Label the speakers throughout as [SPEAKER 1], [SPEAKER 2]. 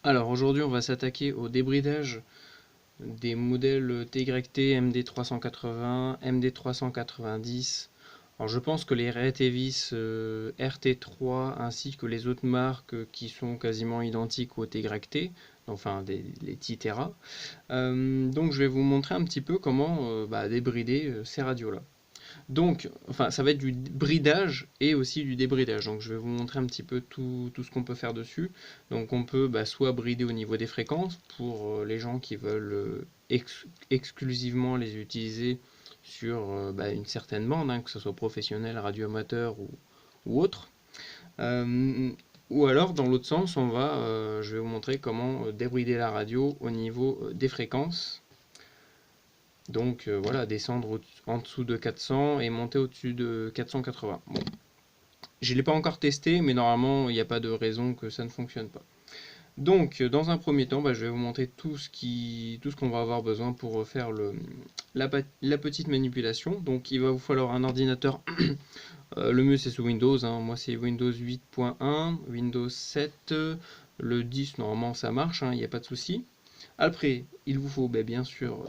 [SPEAKER 1] Alors aujourd'hui on va s'attaquer au débridage des modèles TYT MD380, MD390. Alors je pense que les Retevis RT3 ainsi que les autres marques qui sont quasiment identiques au TYT, enfin les Titera. Donc je vais vous montrer un petit peu comment débrider ces radios-là. Donc, enfin, ça va être du bridage et aussi du débridage. Donc, je vais vous montrer un petit peu tout ce qu'on peut faire dessus. Donc, on peut soit brider au niveau des fréquences pour les gens qui veulent exclusivement les utiliser sur une certaine bande, hein, que ce soit professionnel, radio amateur ou autre. Euh, ou alors, dans l'autre sens, je vais vous montrer comment débrider la radio au niveau des fréquences. Donc voilà, descendre en dessous de 400 et monter au-dessus de 480. Bon, je ne l'ai pas encore testé, mais normalement, il n'y a pas de raison que ça ne fonctionne pas. Donc, dans un premier temps, je vais vous montrer tout ce qu'on va avoir besoin pour faire la petite manipulation. Donc, il va vous falloir un ordinateur. Le mieux, c'est sous Windows, hein. Moi, c'est Windows 8.1, Windows 7. Le 10, normalement, ça marche, hein, il n'y a pas de souci. Après, il vous faut bien sûr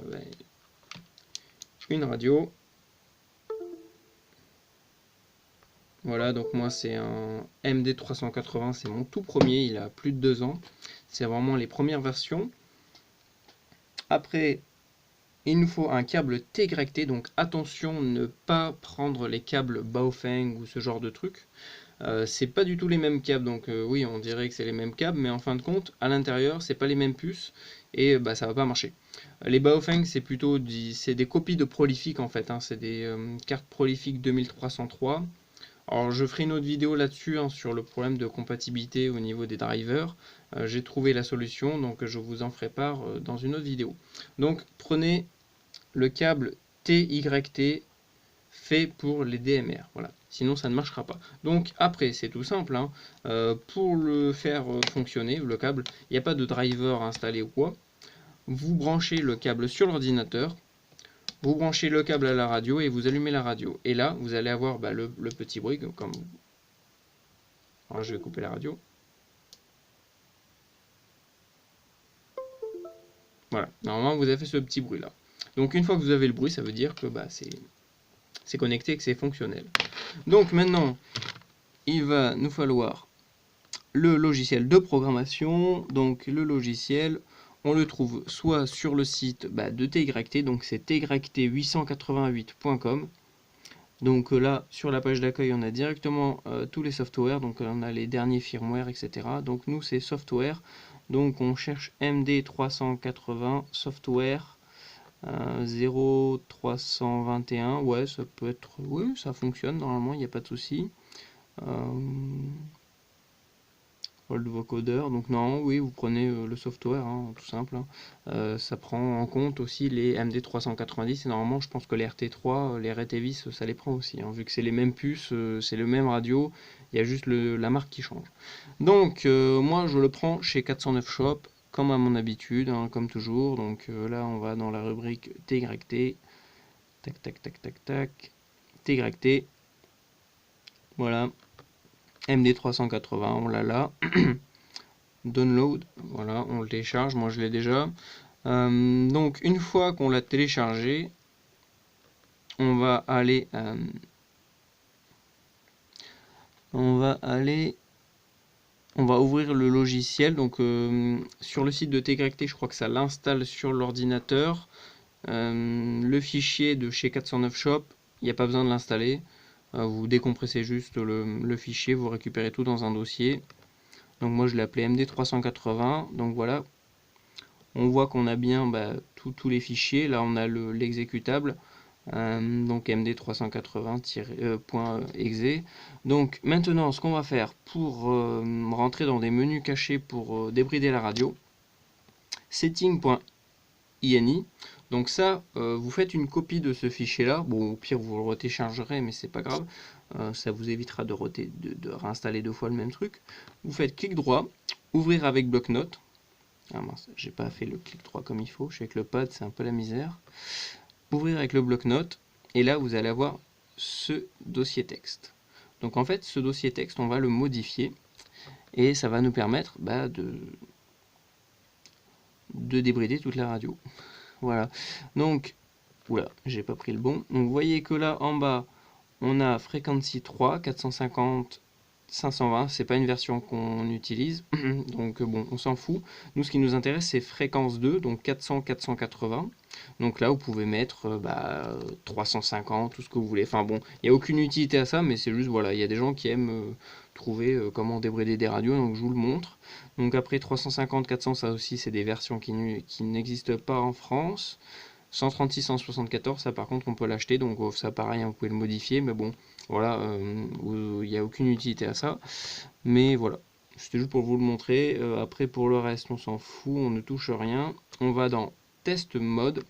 [SPEAKER 1] une radio. Voilà, donc moi c'est un MD380, c'est mon tout premier, il a plus de 2 ans. C'est vraiment les premières versions. Après, il nous faut un câble TYT, donc attention ne pas prendre les câbles Baofeng ou ce genre de truc. C'est pas du tout les mêmes câbles, donc oui on dirait que c'est les mêmes câbles, mais en fin de compte, à l'intérieur, c'est pas les mêmes puces, et ça va pas marcher. Les Baofeng c'est plutôt c'est des copies de Prolific en fait, hein. C'est des cartes Prolific 2303. Alors je ferai une autre vidéo là-dessus, hein, sur le problème de compatibilité au niveau des drivers. J'ai trouvé la solution, donc je vous en ferai part dans une autre vidéo. Donc prenez le câble TYT fait pour les DMR. Voilà. Sinon ça ne marchera pas. Donc après c'est tout simple, hein. Pour le faire fonctionner, le câble, il n'y a pas de driver installé ou quoi. Vous branchez le câble sur l'ordinateur. Vous branchez le câble à la radio et vous allumez la radio. Et là, vous allez avoir le petit bruit. Alors, je vais couper la radio. Voilà. Normalement, vous avez fait ce petit bruit là. Donc, une fois que vous avez le bruit, ça veut dire que c'est connecté et que c'est fonctionnel. Donc, maintenant, il va nous falloir le logiciel de programmation. Donc, le logiciel, on le trouve soit sur le site de TYT, donc c'est tyt888.com. Donc là, sur la page d'accueil, on a directement tous les softwares, donc on a les derniers firmware, etc. Donc nous, c'est software, donc on cherche MD380 software 0321, ouais, ça peut être, oui, ça fonctionne, normalement, il n'y a pas de souci. Old vocoder, donc non, oui, vous prenez le software, hein, tout simple, hein. Ça prend en compte aussi les MD390 et normalement je pense que les RT3, les RTVis, ça les prend aussi, hein, vu que c'est les mêmes puces, c'est le même radio, il y a juste la marque qui change. Donc moi je le prends chez 409 Shop, comme à mon habitude, hein, comme toujours. Donc là on va dans la rubrique TYT, tac tac tac tac tac, TYT, voilà, MD380, on l'a là. Download, voilà, on le télécharge, moi je l'ai déjà. Donc une fois qu'on l'a téléchargé, on va aller on va ouvrir le logiciel. Donc sur le site de TYT, je crois que ça l'installe sur l'ordinateur. Le fichier de chez 409 Shop, il n'y a pas besoin de l'installer. Vous décompressez juste le fichier, vous récupérez tout dans un dossier. Donc moi je l'ai appelé MD380. Donc voilà, on voit qu'on a bien tous les fichiers. Là on a l'exécutable, donc md380.exe. Donc maintenant ce qu'on va faire pour rentrer dans des menus cachés pour débrider la radio, setting.ini. donc ça, vous faites une copie de ce fichier là. Bon, au pire vous le retéchargerez, mais c'est pas grave, ça vous évitera de réinstaller 2 fois le même truc. Vous faites clic droit, ouvrir avec bloc-notes. Ah mince, j'ai pas fait le clic droit comme il faut. Je sais que le pad c'est un peu la misère. Ouvrir avec le bloc-notes. Et là vous allez avoir ce dossier texte. Donc en fait ce dossier texte on va le modifier. Et ça va nous permettre de débrider toute la radio. Voilà. Donc, oula, j'ai pas pris le bon. Donc vous voyez que là en bas, on a Frequency 3, 450, 520. C'est pas une version qu'on utilise. Donc bon, on s'en fout. Nous, ce qui nous intéresse, c'est fréquence 2, donc 400, 480. Donc là, vous pouvez mettre 350, tout ce que vous voulez. Enfin bon, il n'y a aucune utilité à ça, mais c'est juste, voilà, il y a des gens qui aiment trouver comment débrider des radios, donc je vous le montre. Donc après 350, 400, ça aussi, c'est des versions qui n'existent pas en France. 136, 174, ça par contre on peut l'acheter, donc ça pareil, hein, vous pouvez le modifier, mais bon, voilà, il n'y a aucune utilité à ça. Mais voilà, c'était juste pour vous le montrer. Après pour le reste, on s'en fout, on ne touche rien. On va dans Test Mode.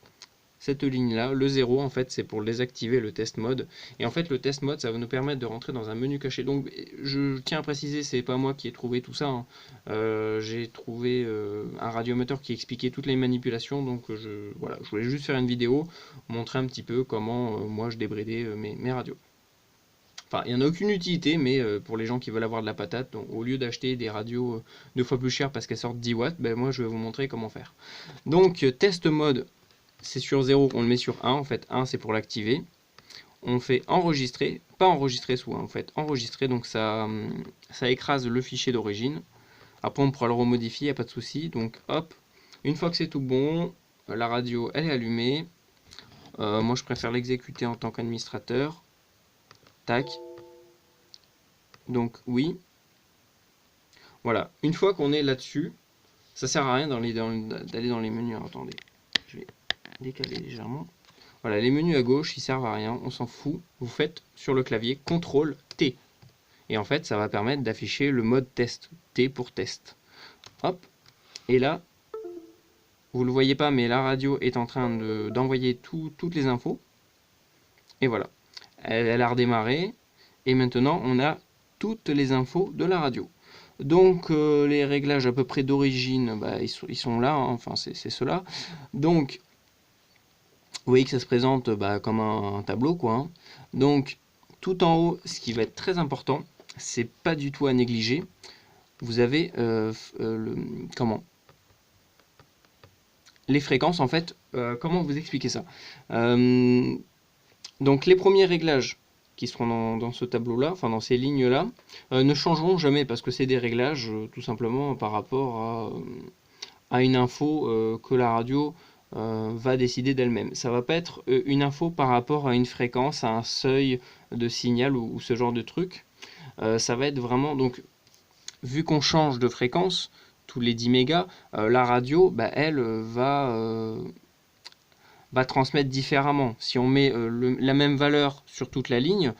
[SPEAKER 1] Cette ligne-là, le 0, en fait, c'est pour désactiver le test mode. Et en fait, le test mode, ça va nous permettre de rentrer dans un menu caché. Donc, je tiens à préciser, c'est pas moi qui ai trouvé tout ça, hein. J'ai trouvé un radioamateur qui expliquait toutes les manipulations. Donc, voilà, je voulais juste faire une vidéo, montrer un petit peu comment moi je débridais mes radios. Enfin, il n'y en a aucune utilité, mais pour les gens qui veulent avoir de la patate, donc, au lieu d'acheter des radios 2 fois plus chères parce qu'elles sortent 10 watts, ben, moi je vais vous montrer comment faire. Donc, test mode, c'est sur 0, on le met sur 1, en fait 1 c'est pour l'activer. On fait enregistrer, pas enregistrer sous 1, en fait enregistrer, donc ça écrase le fichier d'origine. Après on pourra le remodifier, il n'y a pas de souci. Donc hop, une fois que c'est tout bon, la radio elle est allumée. Moi je préfère l'exécuter en tant qu'administrateur. Tac. Donc oui. Voilà, une fois qu'on est là-dessus, ça sert à rien d'aller dans les menus. Alors, attendez, je vais décaler légèrement. Voilà, les menus à gauche, ils servent à rien, on s'en fout. Vous faites sur le clavier CTRL T. Et en fait, ça va permettre d'afficher le mode test. T pour test. Hop. Et là, vous le voyez pas, mais la radio est en train d'envoyer toutes les infos. Et voilà. Elle a redémarré. Et maintenant, on a toutes les infos de la radio. Donc, les réglages à peu près d'origine, bah, ils sont là. Hein, enfin, c'est ceux-là. Donc, vous voyez que ça se présente comme un tableau, quoi. Hein. Donc, tout en haut, ce qui va être très important, c'est pas du tout à négliger. Vous avez les fréquences, en fait. Comment vous expliquer ça? Donc, les premiers réglages qui seront dans ce tableau-là, enfin dans ces lignes-là, ne changeront jamais parce que c'est des réglages tout simplement par rapport à une info que la radio va décider d'elle-même. Ça va pas être une info par rapport à une fréquence, à un seuil de signal ou ce genre de truc. Ça va être vraiment, donc, vu qu'on change de fréquence tous les 10 mégas, la radio, elle va transmettre différemment. Si on met la même valeur sur toute la ligne,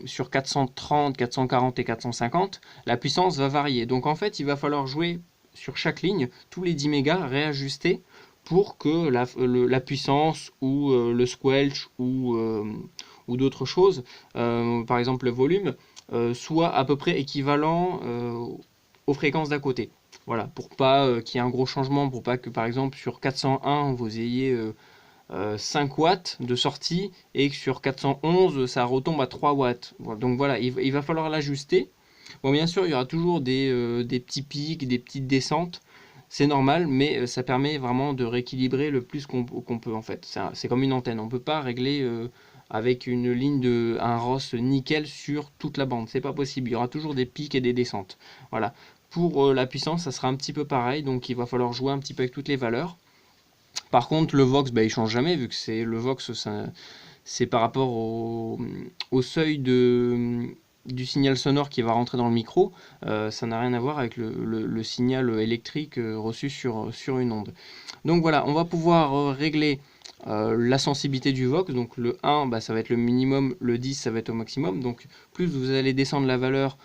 [SPEAKER 1] sur 430, 440 et 450, la puissance va varier. Donc en fait, il va falloir jouer sur chaque ligne, tous les 10 mégas, réajuster pour que la puissance ou le squelch ou d'autres choses, par exemple le volume, soit à peu près équivalent aux fréquences d'à côté. Voilà, pour pas qu'il y ait un gros changement, pour pas que par exemple sur 401 vous ayez 5 watts de sortie et que sur 411 ça retombe à 3 watts. Donc voilà, il va falloir l'ajuster. Bon, bien sûr, il y aura toujours des petits pics, des petites descentes. C'est normal, mais ça permet vraiment de rééquilibrer le plus qu'on peut en fait. C'est comme une antenne. On ne peut pas régler avec une ligne un ROS nickel sur toute la bande. C'est pas possible. Il y aura toujours des pics et des descentes. Voilà. Pour la puissance, ça sera un petit peu pareil. Donc il va falloir jouer un petit peu avec toutes les valeurs. Par contre, le Vox, il change jamais, vu que c'est le Vox, c'est par rapport au seuil du signal sonore qui va rentrer dans le micro. Ça n'a rien à voir avec le signal électrique reçu sur une onde. Donc voilà, on va pouvoir régler la sensibilité du Vox. Donc le 1, ça va être le minimum, le 10, ça va être au maximum. Donc plus vous allez descendre la valeur,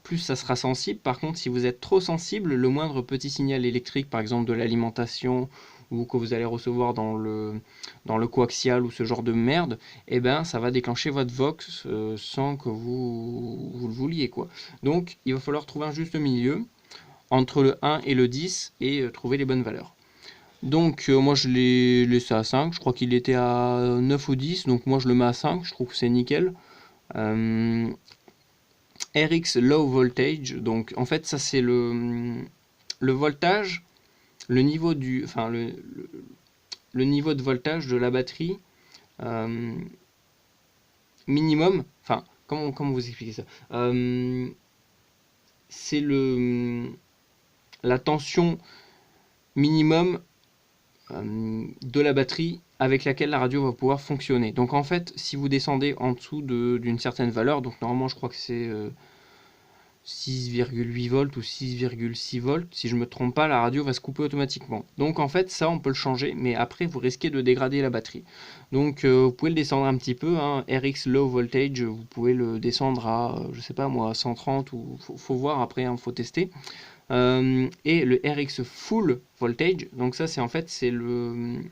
[SPEAKER 1] plus ça sera sensible. Par contre, si vous êtes trop sensible, le moindre petit signal électrique, par exemple de l'alimentation, ou que vous allez recevoir dans le coaxial ou ce genre de merde, ça va déclencher votre Vox sans que vous le vouliez, quoi. Donc il va falloir trouver un juste milieu entre le 1 et le 10 et trouver les bonnes valeurs. Donc moi je l'ai laissé à 5, je crois qu'il était à 9 ou 10, donc moi je le mets à 5, je trouve que c'est nickel. RX Low Voltage, donc en fait ça c'est le voltage le niveau le niveau de voltage de la batterie euh, minimum, enfin, comment vous expliquer ça? C'est la tension minimum de la batterie avec laquelle la radio va pouvoir fonctionner. Donc en fait, si vous descendez en dessous d'une certaine valeur, donc normalement je crois que c'est 6,8 volts ou 6,6 volts, si je ne me trompe pas, la radio va se couper automatiquement. Donc en fait, ça on peut le changer, mais après vous risquez de dégrader la batterie. Donc vous pouvez le descendre un petit peu, hein. RX Low Voltage, vous pouvez le descendre à, je sais pas moi, 130, ou faut voir après, hein, faut tester. Et le RX Full Voltage, donc ça c'est en fait c'est le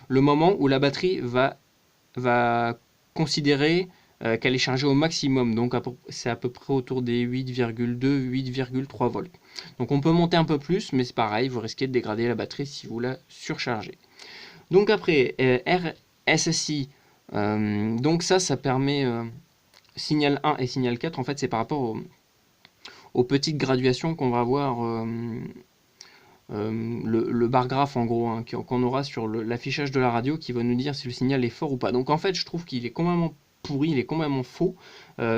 [SPEAKER 1] moment où la batterie va considérer qu'elle est chargée au maximum, donc c'est à peu près autour des 8,2, 8,3 volts. Donc on peut monter un peu plus, mais c'est pareil, vous risquez de dégrader la batterie si vous la surchargez. Donc après, RSSI, donc ça permet, signal 1 et signal 4, en fait c'est par rapport aux petites graduations qu'on va avoir, le bar graphe en gros, hein, qu'on aura sur l'affichage de la radio qui va nous dire si le signal est fort ou pas. Donc en fait je trouve qu'il est complètement pourri, il est complètement faux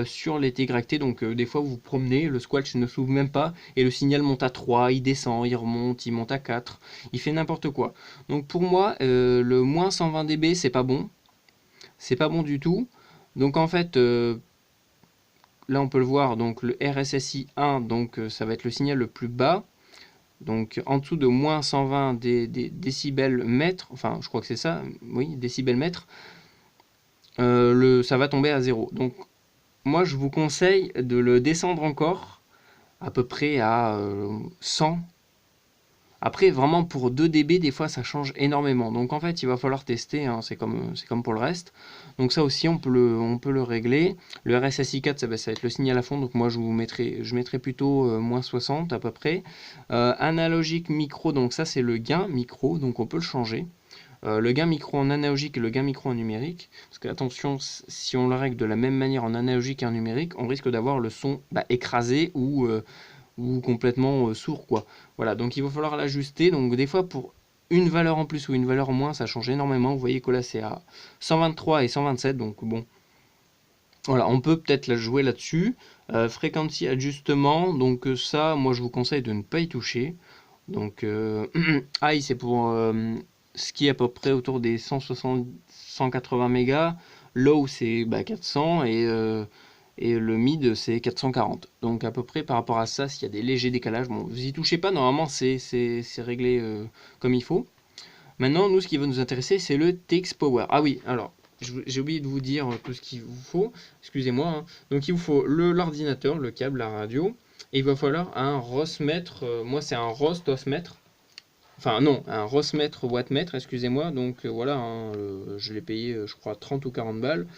[SPEAKER 1] sur les TYT. Donc des fois vous vous promenez, le squelch ne s'ouvre même pas et le signal monte à 3, il descend, il remonte, il monte à 4, il fait n'importe quoi. Donc pour moi le moins 120 dB c'est pas bon, c'est pas bon du tout. Donc en fait là on peut le voir, donc le RSSI 1, donc ça va être le signal le plus bas. Donc en dessous de moins 120 décibels mètres, enfin je crois que c'est ça, oui, décibels mètres, ça va tomber à 0. Donc moi je vous conseille de le descendre encore à peu près à 100. Après vraiment pour 2 dB des fois ça change énormément. Donc en fait il va falloir tester, hein, c'est comme pour le reste. Donc ça aussi on peut le régler. Le RSSI 4 ça va être le signal à fond, donc moi je mettrai plutôt moins 60 à peu près. Analogique micro, donc ça c'est le gain micro, donc on peut le changer. Le gain micro en analogique et le gain micro en numérique, parce que attention, si on le règle de la même manière en analogique et en numérique, on risque d'avoir le son écrasé ou complètement sourd, quoi. Voilà, donc il va falloir l'ajuster. Donc des fois pour une valeur en plus ou une valeur en moins, ça change énormément. Vous voyez que là c'est à 123 et 127, donc bon. Voilà, on peut peut-être la jouer là-dessus. Frequency ajustement, donc ça, moi je vous conseille de ne pas y toucher. Donc high c'est pour ce qui est à peu près autour des 160, 180 mégas. Low c'est 400 et le mid c'est 440. Donc à peu près par rapport à ça, s'il y a des légers décalages, bon, vous y touchez pas, normalement c'est réglé comme il faut. Maintenant, nous, ce qui va nous intéresser, c'est le TX Power. Ah oui, alors, j'ai oublié de vous dire tout ce qu'il vous faut. Excusez-moi, hein. Donc, il vous faut l'ordinateur, le câble, la radio. Et il va falloir un Rossmètre. Moi, c'est un Ross Dosmètre. Enfin, non, un Rossmètre Wattmètre, excusez-moi. Donc, voilà, hein, je l'ai payé, je crois, 30 ou 40 balles.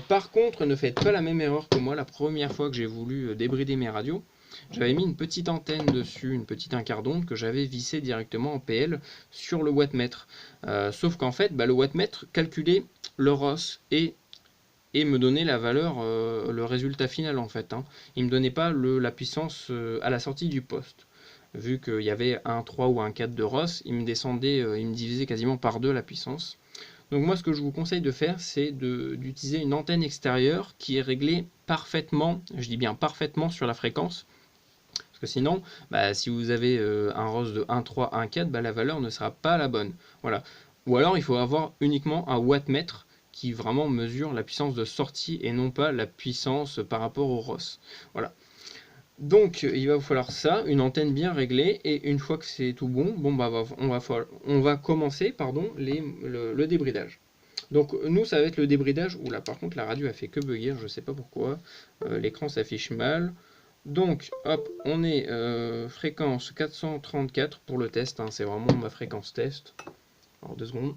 [SPEAKER 1] Par contre, ne faites pas la même erreur que moi la première fois que j'ai voulu débrider mes radios. J'avais mis une petite antenne dessus, une petite 1/4 d'onde que j'avais vissée directement en PL sur le wattmètre. Sauf qu'en fait, le wattmètre calculait le ROS et me donnait la valeur, le résultat final en fait, hein. Il me donnait pas la puissance à la sortie du poste. Vu qu'il y avait un 3 ou un 4 de ROS, il me descendait, il me divisait quasiment par 2 la puissance. Donc moi ce que je vous conseille de faire, c'est d'utiliser une antenne extérieure qui est réglée parfaitement, je dis bien parfaitement sur la fréquence. Parce que sinon, si vous avez un ROS de 1,3, 1,4, la valeur ne sera pas la bonne. Voilà. Ou alors il faut avoir uniquement un wattmètre qui vraiment mesure la puissance de sortie et non pas la puissance par rapport au ROS. Voilà. Donc il va vous falloir ça, une antenne bien réglée, et une fois que c'est tout bon, on va commencer le débridage. Donc nous ça va être le débridage, où là par contre la radio a fait que bugger, je sais pas pourquoi, l'écran s'affiche mal. Donc hop, on est fréquence 434 pour le test, hein, c'est vraiment ma fréquence test. Alors 2 secondes.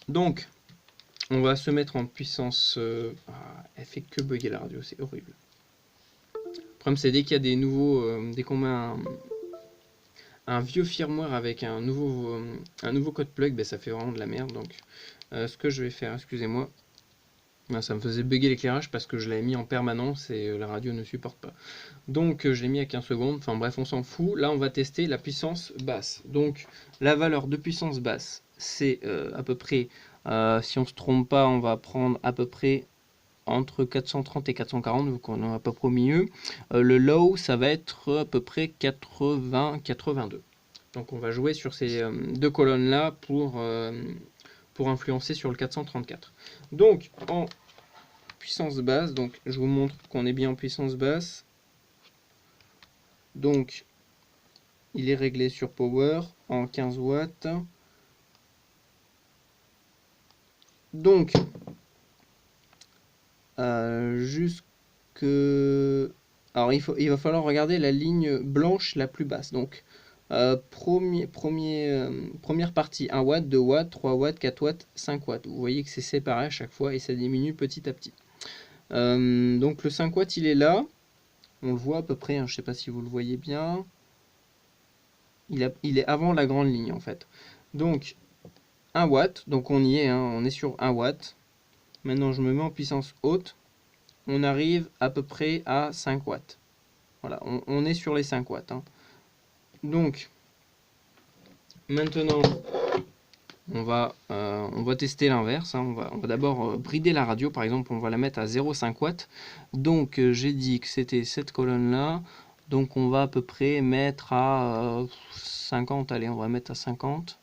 [SPEAKER 1] Donc on va se mettre en puissance, elle fait que bugger la radio, c'est horrible. Le problème c'est dès qu'il y a des nouveaux, dès qu'on met un vieux firmware avec un nouveau code plug, ça fait vraiment de la merde. Donc ce que je vais faire, excusez-moi, Ah, ça me faisait bugger l'éclairage parce que je l'avais mis en permanence et la radio ne supporte pas. Donc je l'ai mis à 15 secondes, enfin bref on s'en fout. Là on va tester la puissance basse. Donc la valeur de puissance basse c'est à peu près, si on se trompe pas on va prendre à peu près entre 430 et 440 vu qu'on est à peu près au milieu. Le low ça va être à peu près 80-82. Donc on va jouer sur ces deux colonnes là pour influencer sur le 434. Donc en puissance basse, donc je vous montre qu'on est bien en puissance basse. Donc il est réglé sur power en 15 watts. Donc jusque, alors il va falloir regarder la ligne blanche la plus basse. Donc première partie 1 watt, 2 watts, 3 watts, 4 watts, 5 watts. Vous voyez que c'est séparé à chaque fois et ça diminue petit à petit. Donc le 5 watts il est là, on le voit à peu près, hein, je ne sais pas si vous le voyez bien. Il est avant la grande ligne en fait. Donc 1 watt, donc on y est, hein, on est sur 1 watt. Maintenant je me mets en puissance haute, on arrive à peu près à 5 watts. Voilà, on est sur les 5 watts. Hein. Donc maintenant on va tester l'inverse. Hein. On va d'abord brider la radio, par exemple on va la mettre à 0,5 watts. Donc j'ai dit que c'était cette colonne là. Donc on va à peu près mettre à 50, allez on va mettre à 50.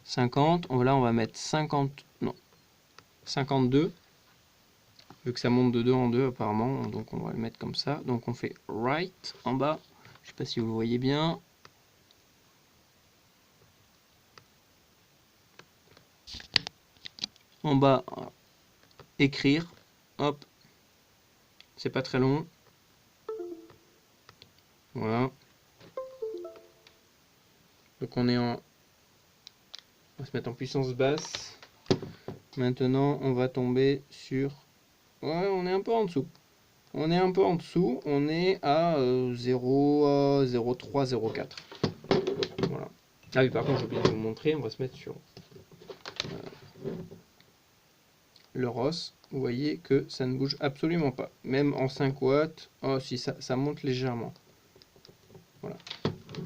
[SPEAKER 1] 50, là on va mettre 50, non, 52, vu que ça monte de 2 en 2 apparemment, donc on va le mettre comme ça. Donc on fait right en bas, je sais pas si vous le voyez bien. En bas, écrire, hop, c'est pas très long. Voilà. Donc on va se mettre en puissance basse. Maintenant on va tomber sur, ouais on est un peu en dessous. On est un peu en dessous, on est à 0, 0,3, 0,4. Voilà. Ah oui, par contre, j'ai oublié de vous montrer, on va se mettre sur le ROS. Vous voyez que ça ne bouge absolument pas. Même en 5 watts, oh si, ça monte légèrement. Voilà.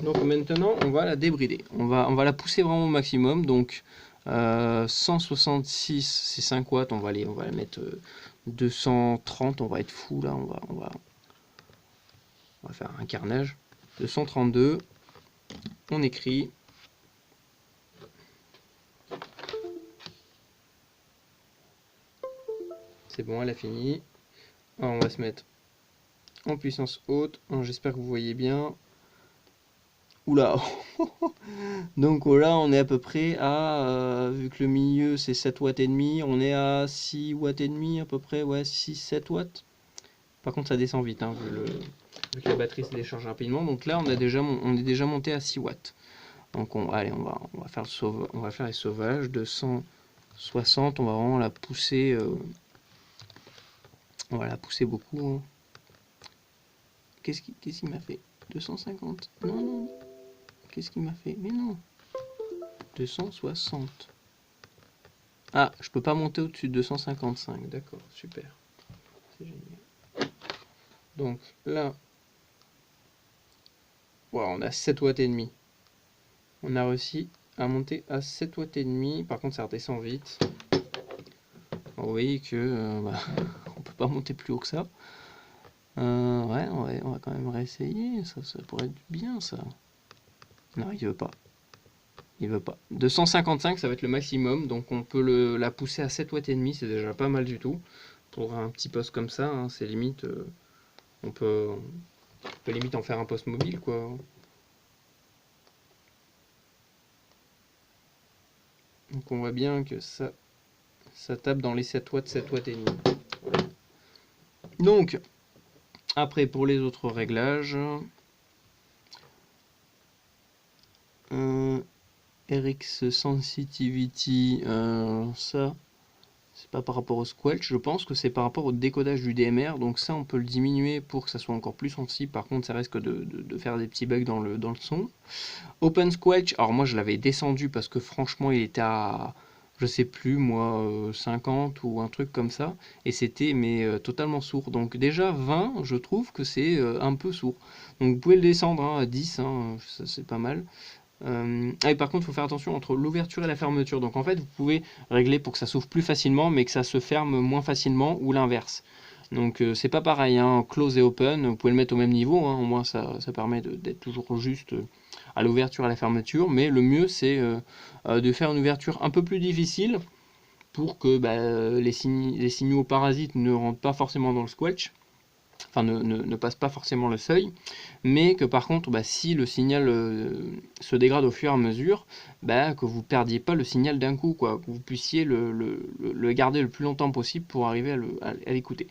[SPEAKER 1] Donc maintenant, on va la débrider. On va la pousser vraiment au maximum. Donc 166, c'est 5 watts, on va la mettre 230, on va être fou là, on va faire un carnage. 232, on écrit. C'est bon, elle a fini. Alors, on va se mettre en puissance haute. J'espère que vous voyez bien. Oula. Donc là, on est à peu près à, vu que le milieu c'est 7 watts et demi, on est à 6 watts et demi à peu près, ouais, 6-7 watts. Par contre, ça descend vite, hein, vu que la batterie se décharge rapidement. Donc là, on est déjà monté à 6 watts. Donc allez, on va faire les sauvages de 160. On va vraiment la pousser. On va la pousser beaucoup. Hein. Qu'est-ce qu'il m'a fait? 250. Non, non. Qu'est-ce qu'il m'a fait? Mais non. 260. Ah, je peux pas monter au-dessus de 255. D'accord, super. C'est génial. Donc là, wow, on a 7 watts et demi. On a réussi à monter à 7 watts et demi. Par contre, ça redescend vite. Vous voyez que on peut pas monter plus haut que ça. Ouais, on va quand même réessayer. Ça pourrait être bien, ça. Non, il veut pas. Il veut pas. 255, ça va être le maximum. Donc on peut la pousser à 7 watts et demi. C'est déjà pas mal du tout. Pour un petit poste comme ça, hein, c'est limite. On peut limite en faire un poste mobile, quoi. Donc on voit bien que ça tape dans les 7 watts et demi. Donc, après pour les autres réglages, RX Sensitivity, ça, c'est pas par rapport au squelch, je pense que c'est par rapport au décodage du DMR, donc ça on peut le diminuer pour que ça soit encore plus sensible, par contre ça risque de faire des petits bugs dans le son. Open Squelch, alors moi je l'avais descendu parce que franchement il était à je sais plus moi, 50 ou un truc comme ça, et c'était mais totalement sourd. Donc déjà 20, je trouve que c'est un peu sourd. Donc vous pouvez le descendre hein, à 10, hein, ça c'est pas mal. Ah et par contre, il faut faire attention entre l'ouverture et la fermeture. Donc en fait, vous pouvez régler pour que ça s'ouvre plus facilement, mais que ça se ferme moins facilement, ou l'inverse. Donc c'est pas pareil, hein, close et open, vous pouvez le mettre au même niveau, hein, au moins ça permet d'être toujours juste à l'ouverture et à la fermeture, mais le mieux c'est de faire une ouverture un peu plus difficile pour que bah, les signaux parasites ne rentrent pas forcément dans le squelch, enfin ne passent pas forcément le seuil, mais que par contre, bah, si le signal se dégrade au fur et à mesure, bah, que vous ne perdiez pas le signal d'un coup, quoi, que vous puissiez le garder le plus longtemps possible pour arriver à l'écouter.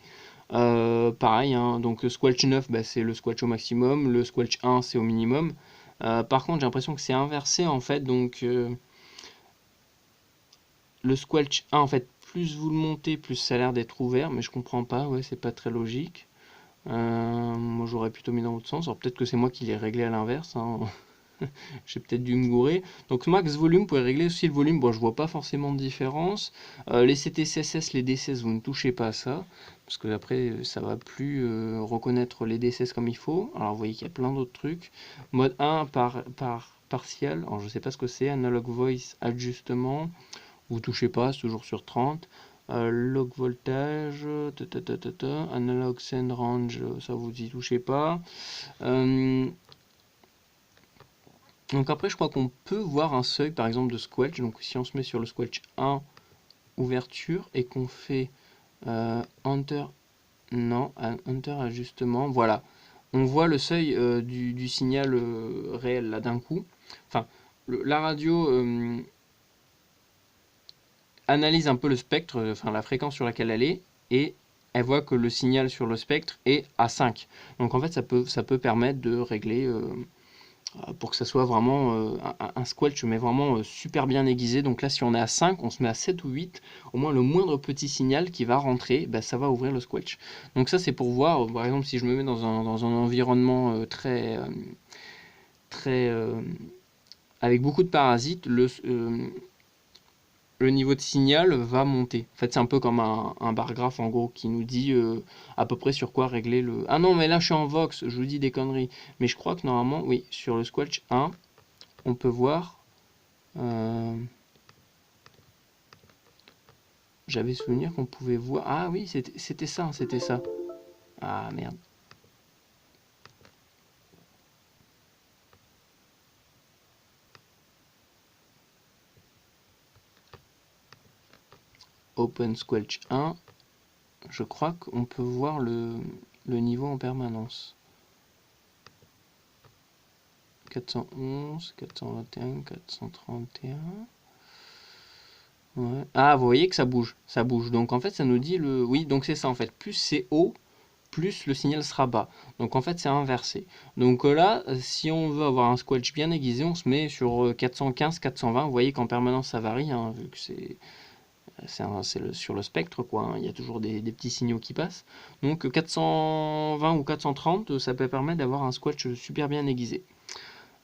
[SPEAKER 1] Pareil, hein, donc le squelch 9, bah, c'est le squelch au maximum, le squelch 1, c'est au minimum. Par contre, j'ai l'impression que c'est inversé en fait, donc le squelch 1, en fait, plus vous le montez, plus ça a l'air d'être ouvert, mais je comprends pas, ouais, c'est pas très logique. Moi j'aurais plutôt mis dans l'autre sens, alors peut-être que c'est moi qui l'ai réglé à l'inverse, hein. J'ai peut-être dû me gourer. Donc max volume, vous pouvez régler aussi le volume. Bon, je vois pas forcément de différence. Les CTCSS, les D16, vous ne touchez pas à ça. Parce que après, ça va plus reconnaître les D16 comme il faut. Alors vous voyez qu'il y a plein d'autres trucs. Mode 1 partial. Alors je sais pas ce que c'est. Analog voice ajustement. Vous touchez pas, c'est toujours sur 30. Log voltage, analog send range, ça vous y touchez pas. Donc après, je crois qu'on peut voir un seuil, par exemple, de squelch. Donc si on se met sur le squelch 1, ouverture, et qu'on fait Enter, non, Enter ajustement, voilà. On voit le seuil du signal réel, là, d'un coup. Enfin, la radio analyse un peu le spectre, enfin la fréquence sur laquelle elle est, et elle voit que le signal sur le spectre est à 5. Donc en fait, ça peut permettre de régler pour que ça soit vraiment un squelch, mais vraiment super bien aiguisé. Donc là, si on est à 5, on se met à 7 ou 8, au moins le moindre petit signal qui va rentrer, bah, ça va ouvrir le squelch. Donc ça, c'est pour voir, par exemple, si je me mets dans un environnement très avec beaucoup de parasites, le niveau de signal va monter. En fait, c'est un peu comme un bar graphe en gros qui nous dit à peu près sur quoi régler le. Ah non, mais là je suis en Vox, je vous dis des conneries. Mais je crois que normalement, oui, sur le Squelch 1, on peut voir. euh, J'avais souvenir qu'on pouvait voir. Ah oui, c'était ça, c'était ça. Ah merde. Open Squelch 1, je crois qu'on peut voir le niveau en permanence. 411, 421, 431. Ouais. Ah, vous voyez que ça bouge, ça bouge. Donc en fait, ça nous dit le. Oui, donc c'est ça en fait. Plus c'est haut, plus le signal sera bas. Donc en fait, c'est inversé. Donc là, si on veut avoir un squelch bien aiguisé, on se met sur 415, 420. Vous voyez qu'en permanence, ça varie, hein, vu que sur le spectre, quoi, hein. Il y a toujours des petits signaux qui passent. Donc 420 ou 430, ça peut permettre d'avoir un squelch super bien aiguisé.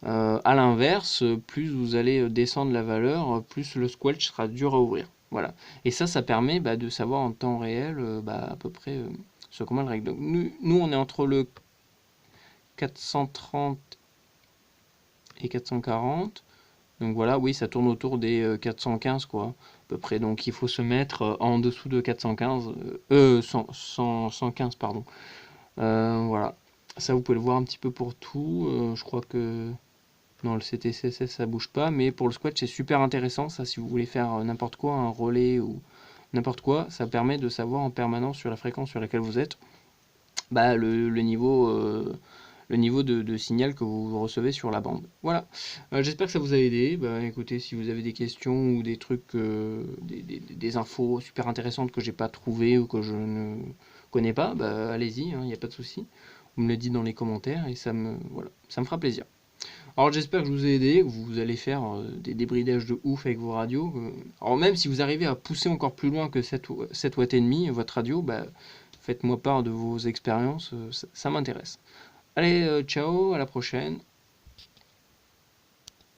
[SPEAKER 1] À l'inverse, plus vous allez descendre la valeur, plus le squelch sera dur à ouvrir. Voilà. Et ça permet bah, de savoir en temps réel bah, à peu près ce comment le règle. Donc, nous, on est entre le 430 et 440. Donc voilà, oui, ça tourne autour des 415, quoi, à peu près. Donc il faut se mettre en dessous de 415, 115, pardon. Voilà. Ça, vous pouvez le voir un petit peu pour tout. Je crois que non, le CTCSS ça bouge pas, mais pour le squat c'est super intéressant. Ça, si vous voulez faire n'importe quoi, un relais ou n'importe quoi, ça permet de savoir en permanence sur la fréquence sur laquelle vous êtes, bah, le niveau de signal que vous recevez sur la bande. Voilà. J'espère que ça vous a aidé. Bah, écoutez, si vous avez des questions ou des trucs, des infos super intéressantes que j'ai pas trouvées ou que je ne connais pas, bah, allez-y, il n'y a pas de souci. Vous me le dites dans les commentaires et voilà, ça me fera plaisir. Alors j'espère que je vous ai aidé, que vous allez faire des débridages de ouf avec vos radios. Alors même si vous arrivez à pousser encore plus loin que 7 watts et demi votre radio, bah, faites-moi part de vos expériences, ça m'intéresse. Allez, ciao, à la prochaine.